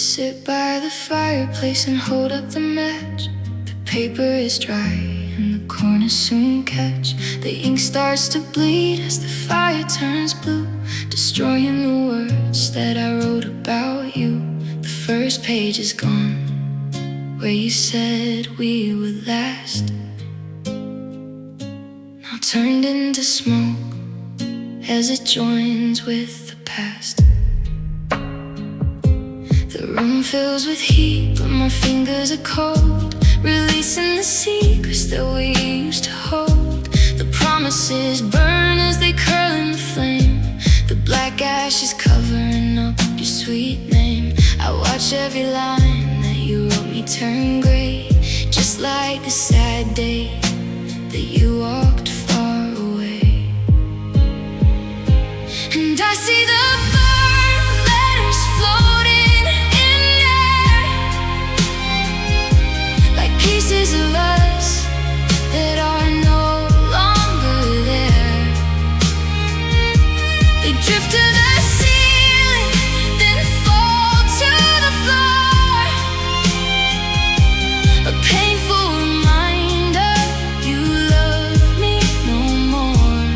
Sit by the fireplace and hold up the match. The paper is dry and the corners soon catch. The ink starts to bleed as the fire turns blue, destroying the words that I wrote about you. The first page is gone, where you said we would last, now turned into smoke as it joins with the past. The room fills with heat, but my fingers are cold, releasing the secrets that we used to hold. The promises burn as they curl in the flame, the black ashes covering up your sweet name. I watch every line that you wrote me turn gray, just like the sad day that you walked far away. And I see the burned letters floating in air, like pieces of us that are no longer there. They drift to the ceiling, then fall to the floor, a painful reminder you love me no more.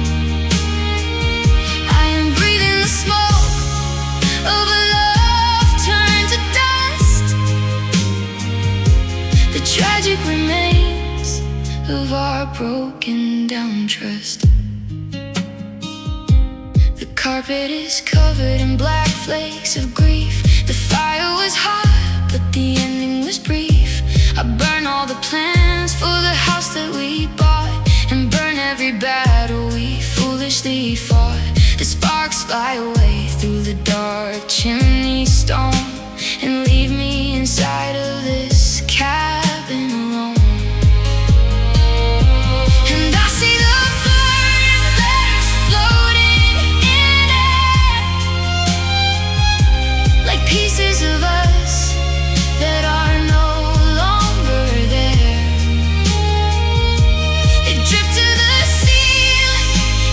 I am breathing the smoke of a love turned to dust, the tragic remains of our broken down trust. The carpet is covered in black flakes of grief. The fire was hot, but the ending was brief. I burn all the plans for the house that we bought, and burn every battle we foolishly fought. The sparks fly away through the dark chimney stone, and leave me inside of this cabin alone. And I see the burned letters floating in air, like pieces of us that are no longer there. They drift to the ceiling,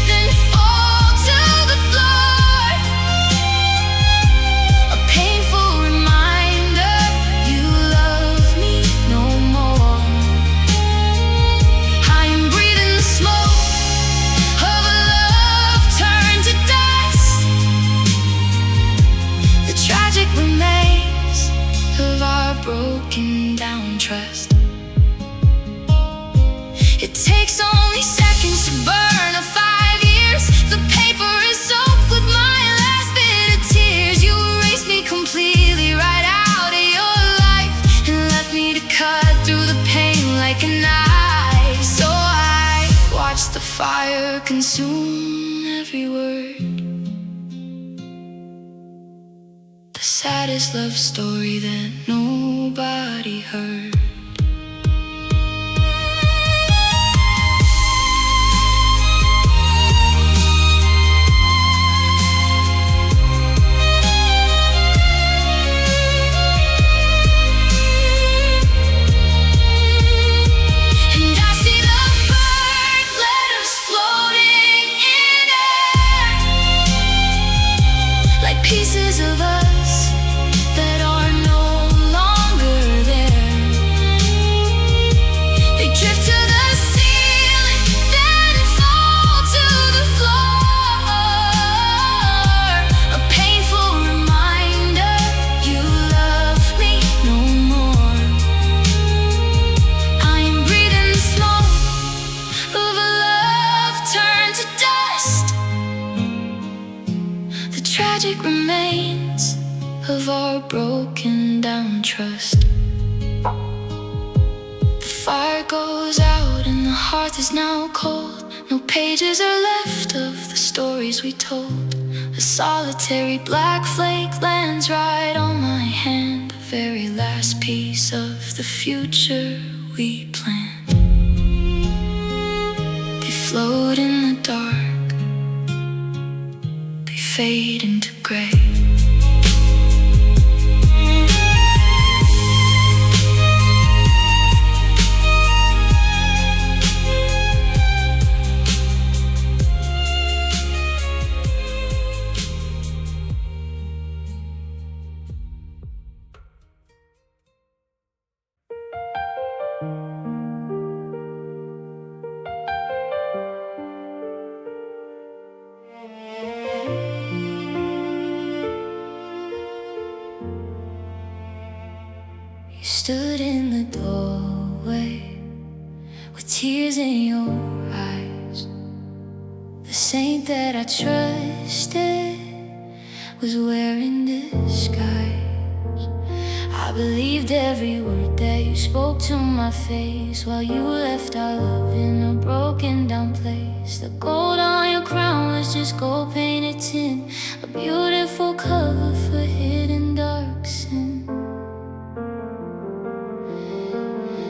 then fall to the floor, a painful reminder you love me no more. I am breathing the smoke of a love turned to dust, the tragic remains of our broken down trust. It takes only seconds to burn a 5 years. The paper is soaked with my last bit of tears. You erased me completely right out of your life, and left me to cut through the pain like a knife. So I watched the fire consume every word, the saddest love story that nobody heard. And I see the burned letters floating in air, like pieces of us that are no longer there. They drift to the ceiling, then fall to the floor, a painful reminder you love me no more. I am breathing the smoke of a love turned to dust, the tragic remains of our broken down trust. The fire goes out and the hearth is now cold. No pages are left of the stories we told. A solitary black flake lands right on my hand, the very last piece of the future we planned. They float in the dark, they fade into gray. You stood in the doorway with tears in your eyes. The saint that I trusted was wearing disguise. I believed every word that you spoke to my face, while you left our love in a broken down place. The gold on your crown was just gold painted tin, a beautiful cover for hidden dark sin.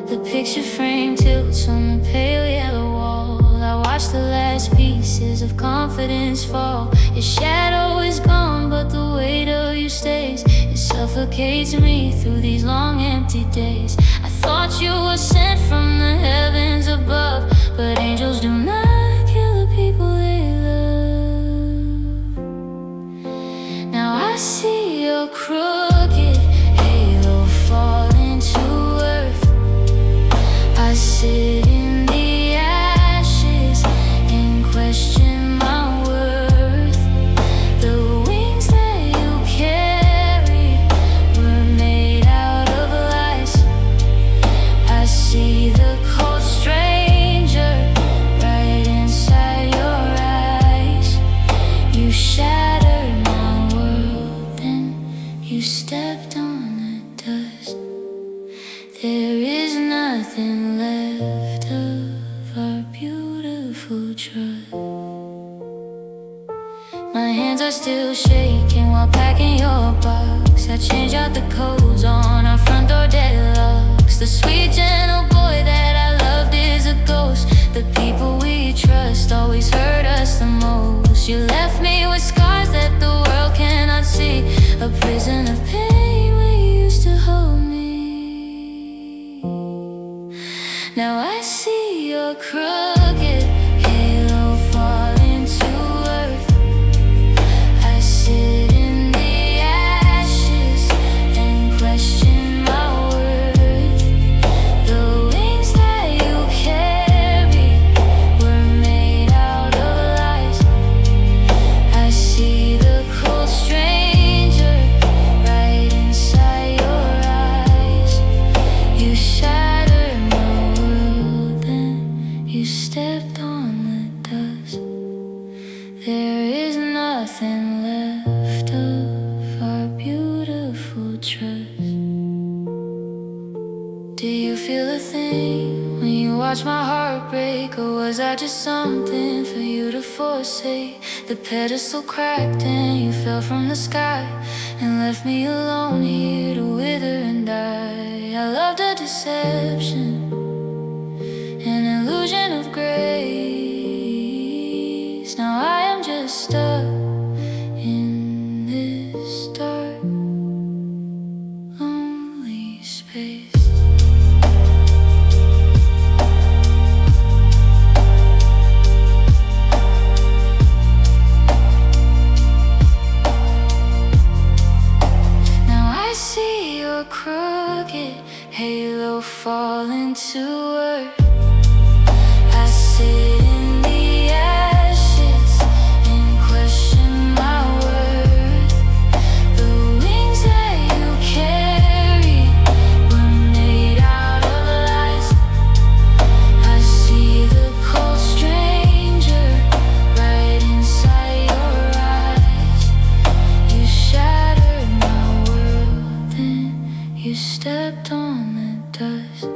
The picture frame tilts on the pale yellow wall. I watch the last pieces of confidence fall. Your shadow is gone, but the weight of you stays. It suffocates me through these long empty days. I thought you were sent from the heavens above, but angels do not kill the people they love. Now I see your crooked halo falling to earth. I sit in the ashes and question my worth. The wings that you carried were made out of lies. I see the cold stranger right inside your eyes. You shattered my world, then you stepped on the dust. There is nothing left of our beautiful trust. My hands are still shaking while packing your box. I changed out the codes on our front door deadlocks. The sweet gentle boy that I loved is a ghost. The people we trust always hurt us the most. You left me with scars that the world cannot see, a prison of pain where you used to hold me. Now I see your crooked halo falling to earth. I sit in the ashes and question my worth. The wings that you carried were made out of lies. I see the cold stranger right inside your eyes. You shattered my world, then you stepped on the dust. There is nothing left of our beautiful trust. Do you feel a thing when you watch my heart break? Or was I just something for you to forsake? The pedestal cracked and you fell from the sky and left me alone here to wither and die. I loved a deception, an illusion of grace. Now I am just stuck in this dark, lonely space. Now I see your crooked halo falling to earth. I sit in the ashes and question my worth. The wings that you carried were made out of lies. I see the cold stranger right inside your eyes. You shattered my world, then you stepped on the dust.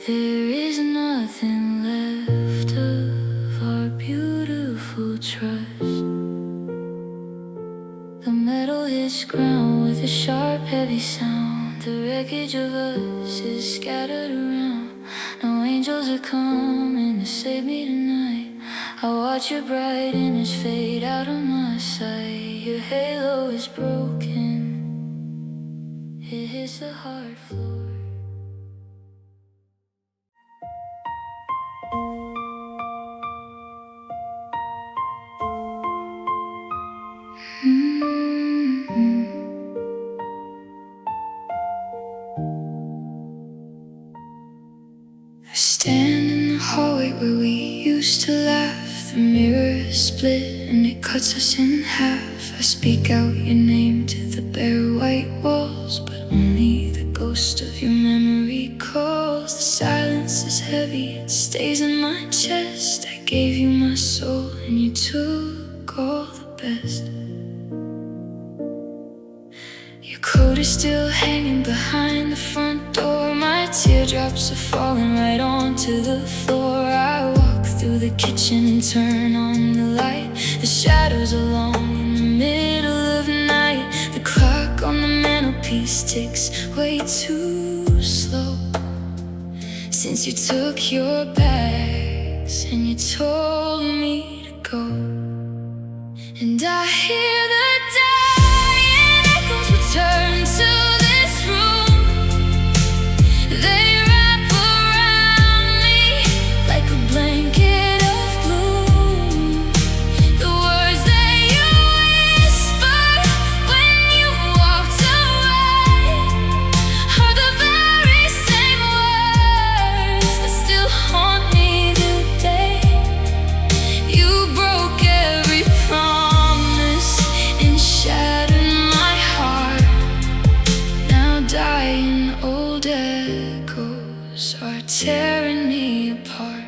There is nothing left of our beautiful trust. The metal hits ground with a sharp, heavy sound. The wreckage of us is scattered around. No angels are coming to save me tonight. I watch your bright image fade out of my sight. Your halo is broken, it hits the hard floor. I stand in the hallway where we used to laugh. The mirror is split and it cuts us in half. I speak out your name to the bare white walls, but only the ghost stays in my chest. I gave you my soul and you took all the best. Your coat is still hanging behind the front door. My teardrops are falling right onto the floor. I walk through the kitchen and turn on the light. The shadows are long in the middle of night. The clock on the mantelpiece ticks way too slow. Since you took your bags and you told me to go, and I hear the dying echoes return to this room. They wrap around me like a blanket of gloom. The words that you whispered when you walked away are the very same words that still haunt me today. You broke every promise and shattered my heart. Now dying old echoes are tearing me apart.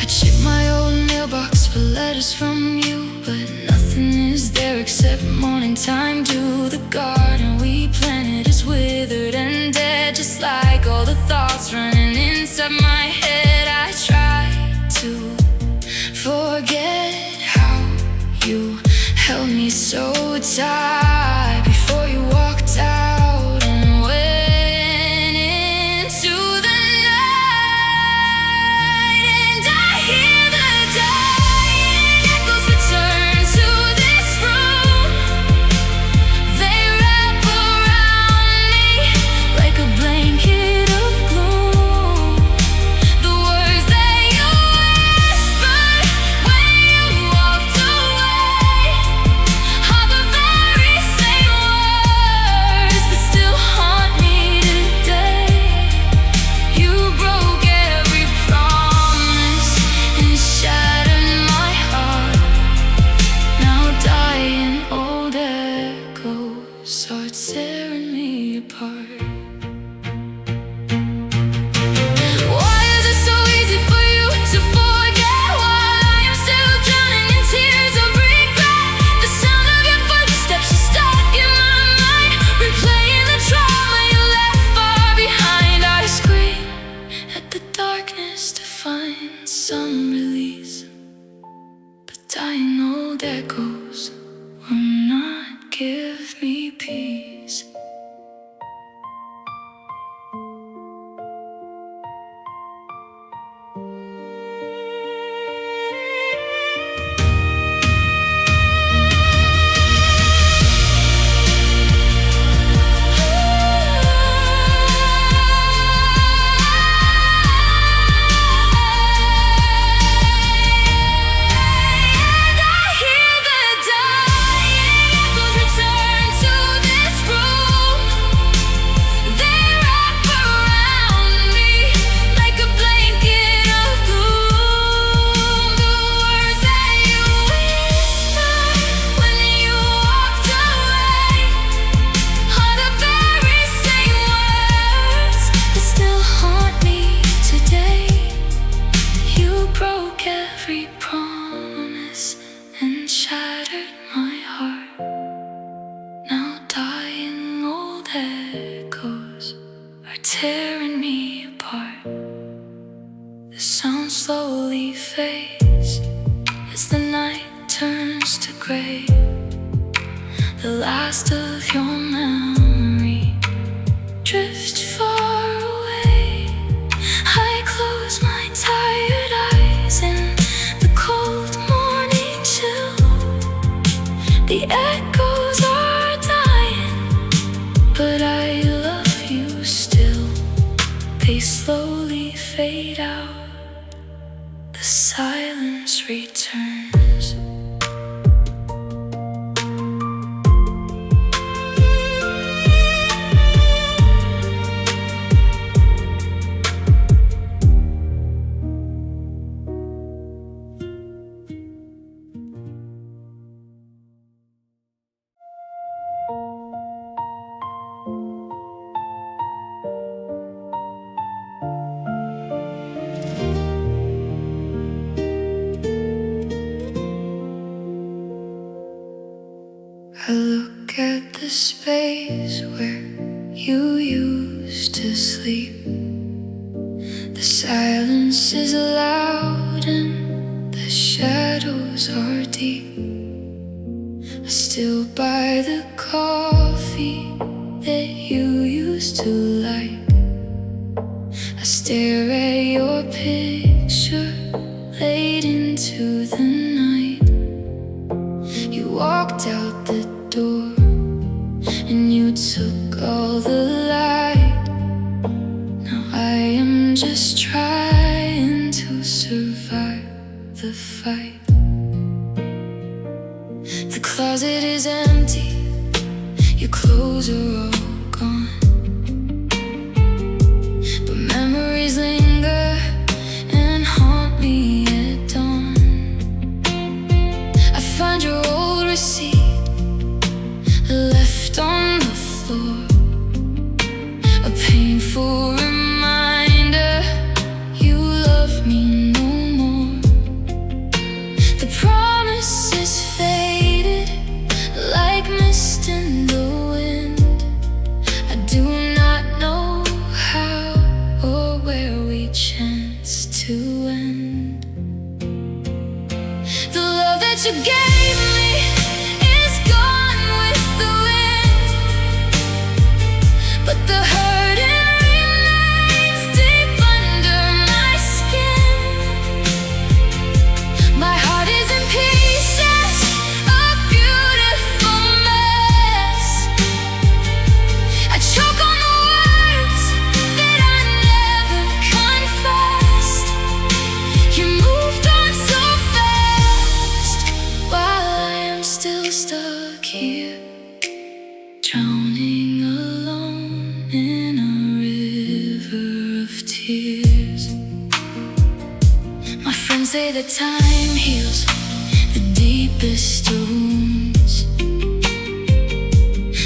I check my old mailbox for letters from you, but nothing is there except morning time dew. The garden we planted is withered and dead, just like all the thoughts running inside my head. I try to forget how you held me so tight before you walked out and went into the night. And I hear the dying echoes return to this room. They wrap around me like a blanket of gloom. The words that you whispered when you walked away are the very same words that still haunt me today. You broke every promise and shattered my heart. Now dying old echoes are tearing me apart. Why is it so easy for you to forget while I am still drowning in tears of regret? The sound of your footsteps is stuck in my mind, replaying the trauma you left far behind. I scream at the darkness to find some release, but dying old echoes will not give me peace. And I hear the dying echoes return to this room. They wrap around me like a blanket of gloom. The words that you whispered when you walked away are the very same words that still haunt me today. You broke every promise and shattered my heart. Now dying old echoes are tearing me apart. The sound slowly fades as the night turns to gray. The last of your memory drifts far away. I close my tired eyes in the cold morning chill. The echoes are dying, but I love you still. They slowly fade out. The silence returns. look at the space where you used to sleep. The silence is loud and the shadows are deep. I still buy the coffee that you used to like. I stare at your picture late into the night. You walked out the door and you took all the light. Now I am just trying to survive the fight. The closet is empty, your clothes are all gone, but memories linger and haunt me at dawn. I find your old receipt left on the floor, a painful reminder you love me no more. The promises faded like mist in the wind. I do not know how or where we chance to end. The love that you gave me is gone with the wind, but the hurting remains deep under my skin. My heart is in pieces, a beautiful mess. I choke on the words that I never confessed. You moved on so fast, while I am still stuck here, drowning alone in a river of tears. My friends say that time heals the deepest wounds,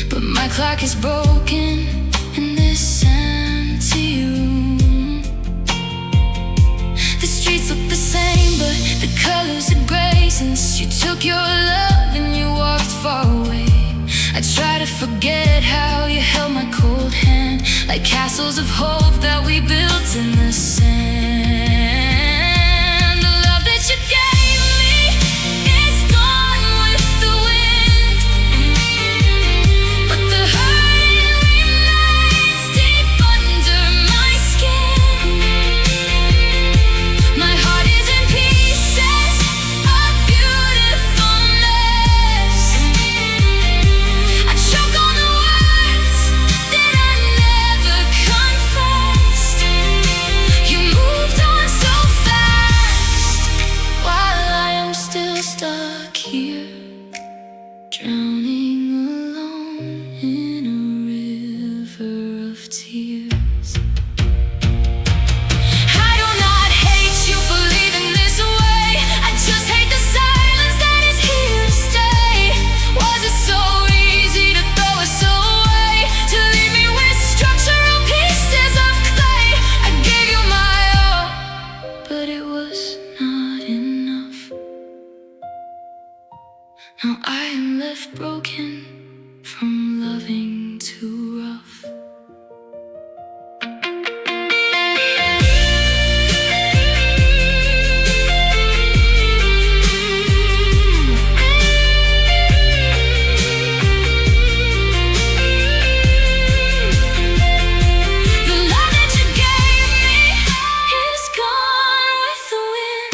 but my clock is broken in this empty room. The streets look the same, but the colors are gray since you took your love and you walked far away. I try to forget how you held my cold hand, like castles of hope that we built in the sand. The love that you gave me is gone with the wind, but the hurting remains deep under my skin. My heart is in pieces, a beautiful mess. I choke on the words that I never confessed. You moved on so fast, while I am still stuck here, drowning alone in a river of tears. I do not hate you for leaving this way, I just hate the silence that is here to stay. Was it so easy to throw us away, to leave me with structural pieces of clay? I gave you my all, but it was not enough. Now I am left broken from loving too rough. The love that you gave me is gone with the wind,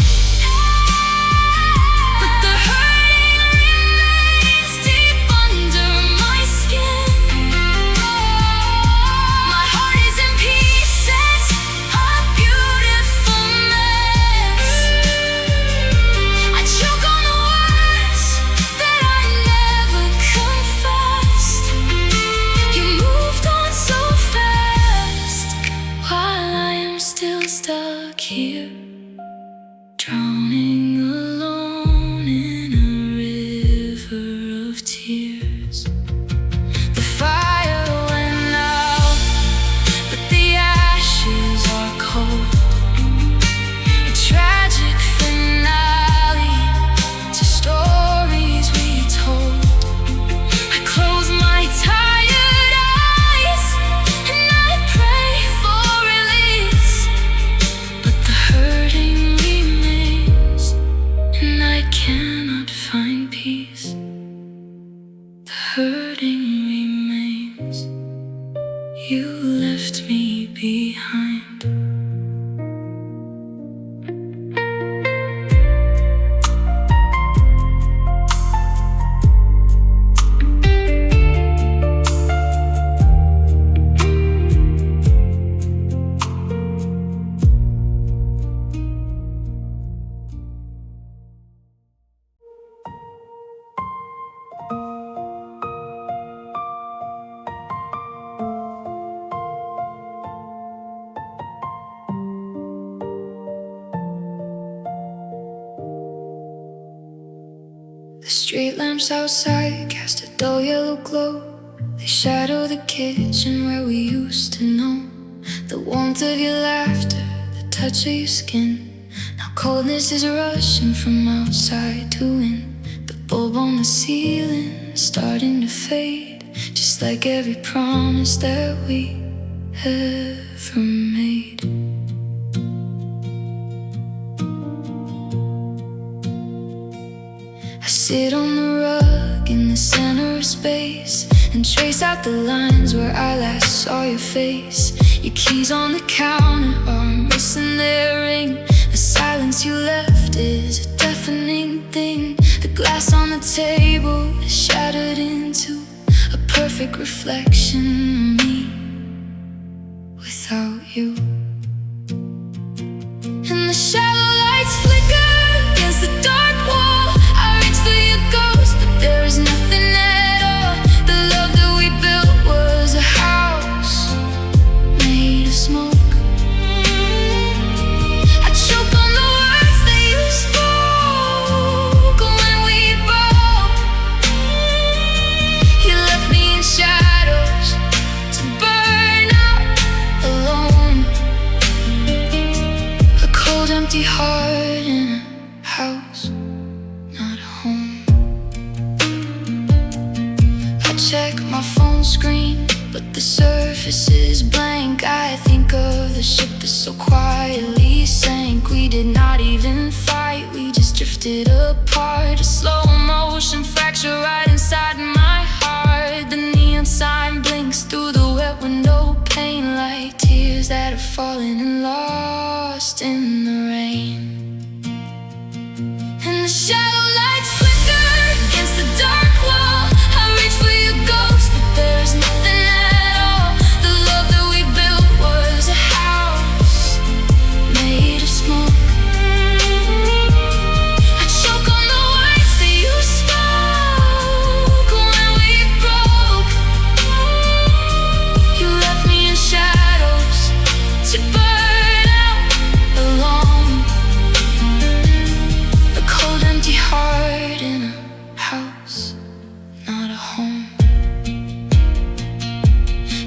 but the hurting remains deep under my skin. hurting remains. You left me behind. The street lamps outside cast a dull yellow glow. They shadow the kitchen where we used to know. The warmth of your laughter, the touch of your skin. Now coldness is rushing from outside to in. The bulb on the ceiling is starting to fade, just like every promise that we ever made. I sit on the rug in the center of space and trace out the lines where I last saw your face. Your keys on the counter are missing their ring. The silence you left is a deafening thing. The glass on the table is shattered into a perfect reflection of me without you. And the shallow lights flicker against the dark wall. I reach for your ghost, but there is nothing at all. The love that we built was a house made of smoke. I choke on the words that you spoke when we broke. You left me in shadows to burn out alone. A cold, empty heart in a house, not a home. I check my phone screen, but the surface is blank. I think of the ship that so quietly sank. We did not even fight, we just drifted apart. A slow motion fracture right inside my heart. The neon sign blinks through the wet window pane like tears that have fallen and lost in the rain. And the shadow lights flicker against the dark wall. I reach for your ghost, but there's nothing at all. The love that we built was a house made of smoke. I choke on the words that you spoke when we broke. You left me in shadows to burn out alone. A cold, empty heart in a house, not a home.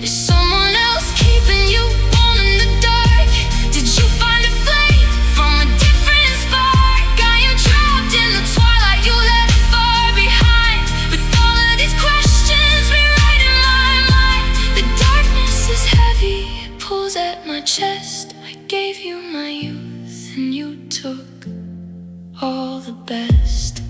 Is someone else keeping you warm in the dark? Did you find a flame from a different spark? Got you trapped in the twilight, you left far behind. With all of these questions rewriting my mind. The darkness is heavy, it pulls at my chest. I gave you my youth and you took all the best.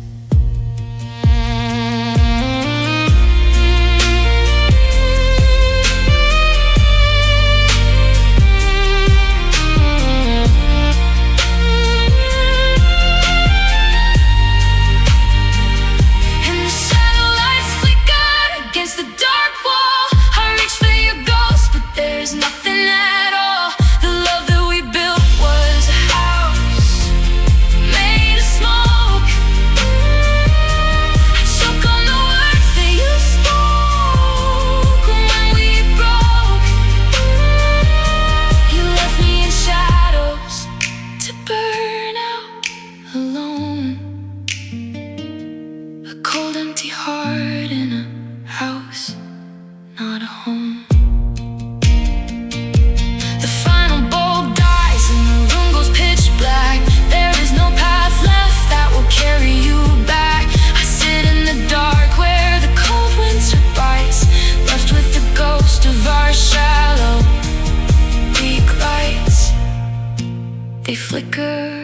And the shadow lights flicker against the dark wall. I reach for your ghost, but there's nothing at all. The love that we built was a house made of smoke. I choke on the words that you spoke when we broke. You left me in shadows to burn out alone. A cold, empty heart in a house, not a home. The final bulb dies and the room goes pitch black. There is no path left that will carry you back. I sit in the dark where the cold winter bites, left with the ghost of our shallow, weak lights. They flicker